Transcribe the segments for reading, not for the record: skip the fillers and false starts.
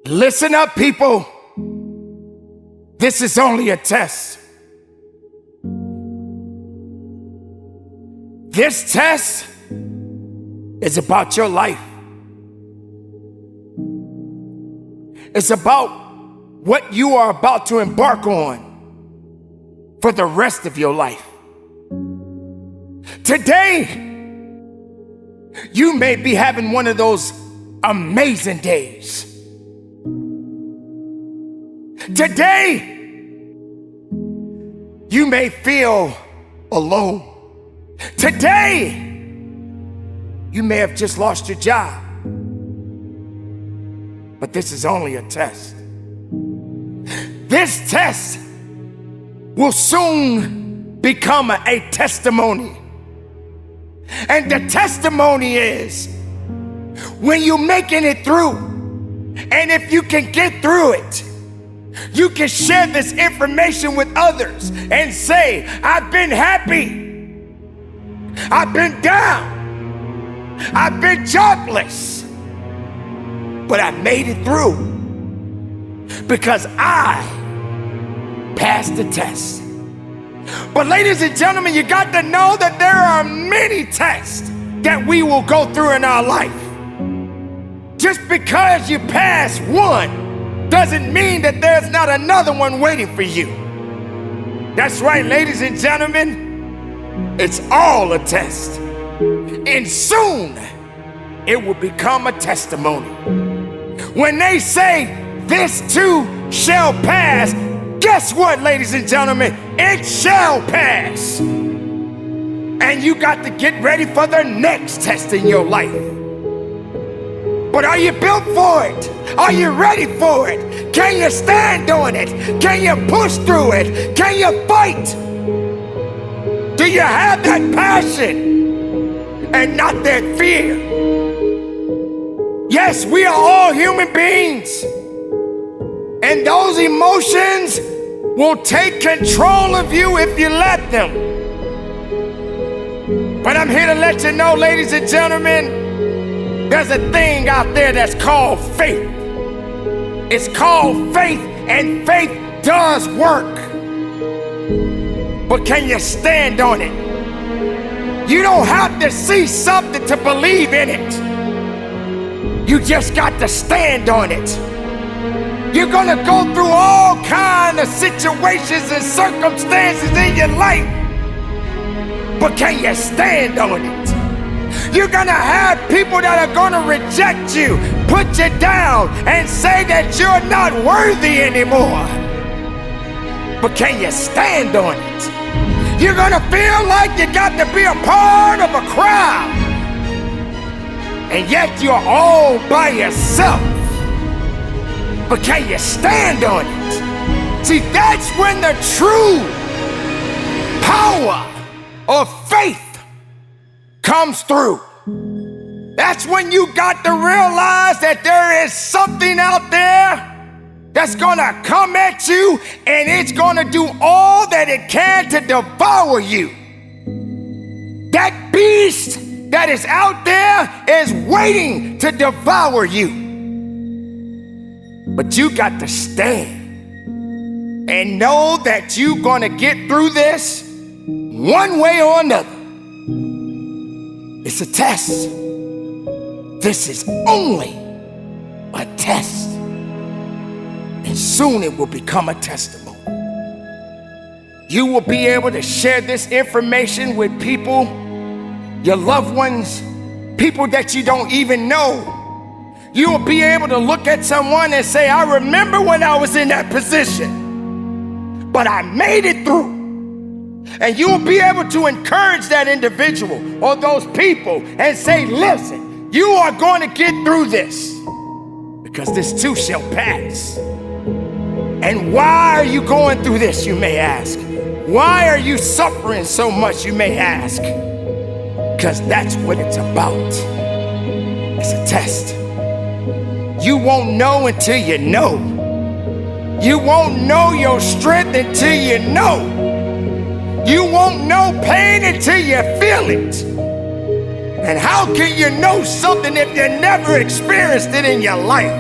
Listen up, people. This is only a test. This test is about your life. It's about what you are about to embark on for the rest of your life. Today, you may be having one of those amazing days. Today, you may feel alone. Today, you may have just lost your job. But this is only a test. This test will soon become a testimony. And the testimony is when you're making it through, and if you can get through it, you can share this information with others and say, I've been happy, I've been down, I've been jobless, but I made it through because I passed the test. But ladies and gentlemen, you got to know that there are many tests that we will go through in our life. Just because you pass one doesn't mean that there's not another one waiting for you. That's right, ladies and gentlemen, it's all a test. And soon, it will become a testimony. When they say, this too shall pass, guess what, ladies and gentlemen? It shall pass. And you got to get ready for the next test in your life. But are you built for it? Are you ready for it? Can you stand on it? Can you push through it? Can you fight? Do you have that passion and not that fear? Yes, we are all human beings. And those emotions will take control of you if you let them. But I'm here to let you know, ladies and gentlemen, there's a thing out there that's called faith. It's called faith, and faith does work. But can you stand on it? You don't have to see something to believe in it. You just got to stand on it. You're gonna go through all kinds of situations and circumstances in your life, but can you stand on it? You're gonna have people that are gonna reject you, put you down, and say that you're not worthy anymore. But can you stand on it? You're gonna feel like you got to be a part of a crowd, and yet you're all by yourself. But can you stand on it? See, that's when the true power of faith comes through. That's when you got to realize that there is something out there that's gonna come at you, and it's gonna do all that it can to devour you. That beast that is out there is waiting to devour you. But you got to stand and know that you're gonna get through this one way or another. It's a test. This is only a test. And soon it will become a testimony. You will be able to share this information with people, your loved ones, people that you don't even know. You will be able to look at someone and say, I remember when I was in that position, but I made it through. And you will be able to encourage that individual or those people and say, listen, you are going to get through this because this too shall pass. And why are you going through this, you may ask? Why are you suffering so much, you may ask? Because that's what it's about. It's a test. You won't know until you know. You won't know your strength until you know. You won't know pain until you feel it. And how can you know something if you never experienced it in your life?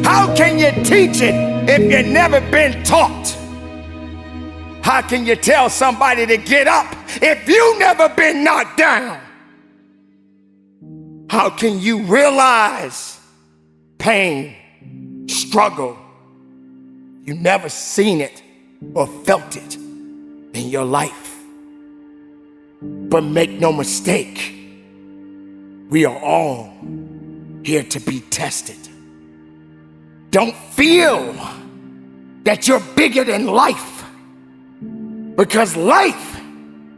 How can you teach it if you've never been taught? How can you tell somebody to get up if you've never been knocked down? How can you realize pain, struggle? You've never seen it or felt it in your life. But make no mistake, we are all here to be tested. Don't feel that you're bigger than life, because life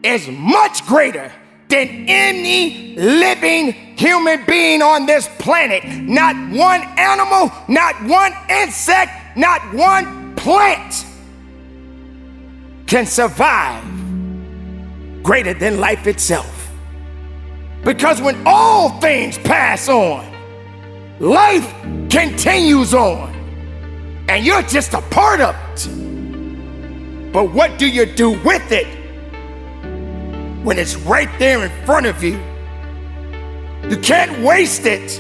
is much greater than any living human being on this planet. Not one animal, not one insect, not one plant can survive greater than life itself. Because when all things pass on, life continues on, and you're just a part of it. But what do you do with it when it's right there in front of you? You can't waste it.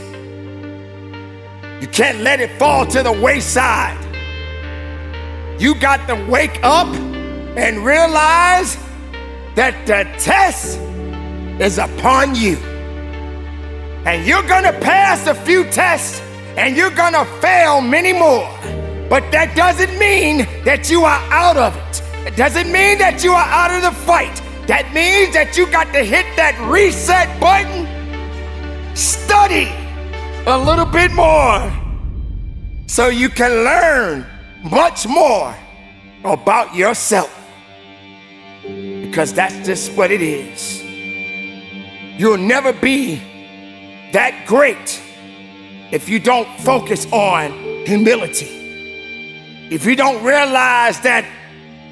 You can't let it fall to the wayside. You got to wake up and realize that the test is upon you. And you're gonna pass a few tests and you're gonna fail many more. But that doesn't mean that you are out of it. It doesn't mean that you are out of the fight. That means that you got to hit that reset button, study a little bit more so you can learn much more about yourself. Because that's just what it is. You'll never be that great if you don't focus on humility. If you don't realize that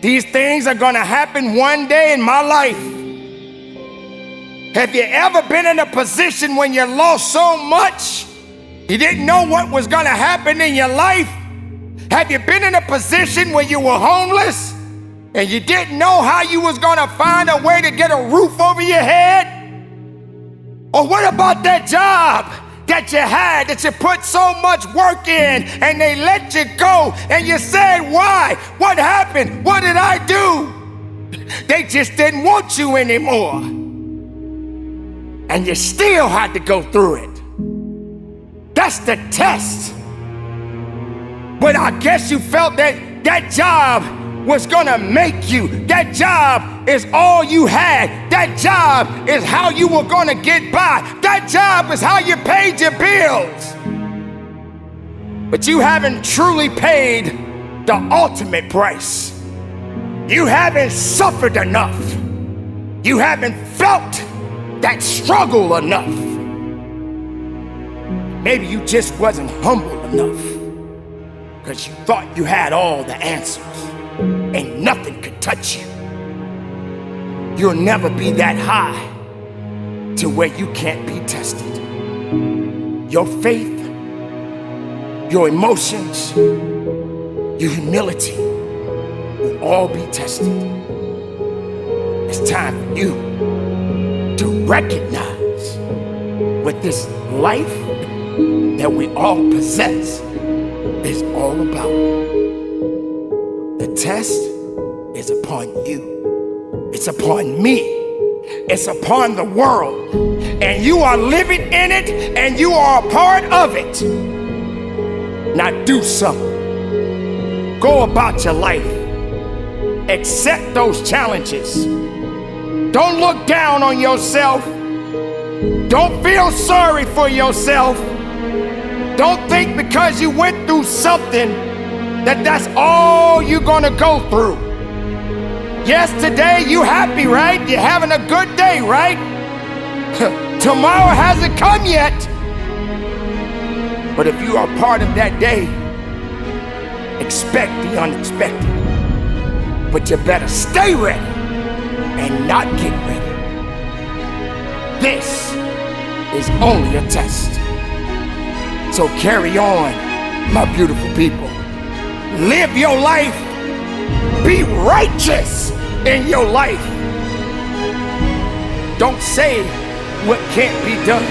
these things are gonna happen one day in my life. Have you ever been in a position when you lost so much, you didn't know what was gonna happen in your life? Have you been in a position where you were homeless and you didn't know how you was gonna find a way to get a roof over your head? Or what about that job that you had, that you put so much work in, and they let you go, and you said, why? What happened? What did I do? They just didn't want you anymore. And you still had to go through it. That's the test. But I guess you felt that that job was gonna make you. That job is all you had. That job is how you were gonna get by. That job is how you paid your bills. But you haven't truly paid the ultimate price. You haven't suffered enough. You haven't felt that struggle enough. Maybe you just wasn't humble enough because you thought you had all the answers and nothing could touch you. You'll never be that high to where you can't be tested. Your faith, your emotions, your humility will all be tested. It's time for you to recognize what this life that we all possess is all about. The test is upon you. It's upon me. It's upon the world. And you are living in it, and you are a part of it. Now do something. Go about your life. Accept those challenges. Don't look down on yourself. Don't feel sorry for yourself. Don't think because you went through something that that's all you're gonna go through. Yes, today you happy, right? You're having a good day, right? Tomorrow hasn't come yet. But if you are part of that day, expect the unexpected. But you better stay ready and not get ready. This is only a test. So carry on, my beautiful people. Live your life. Be righteous in your life. Don't say what can't be done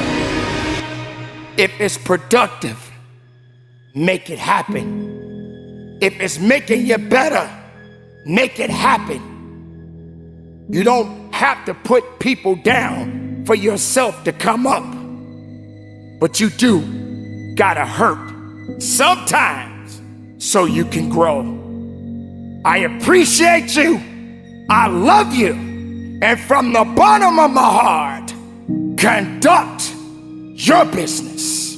if it's productive make it happen. If it's making you better, make it happen. You don't have to put people down for yourself to come up. But you do gotta hurt sometimes so you can grow. I appreciate you. I love you. And from the bottom of my heart, conduct your business.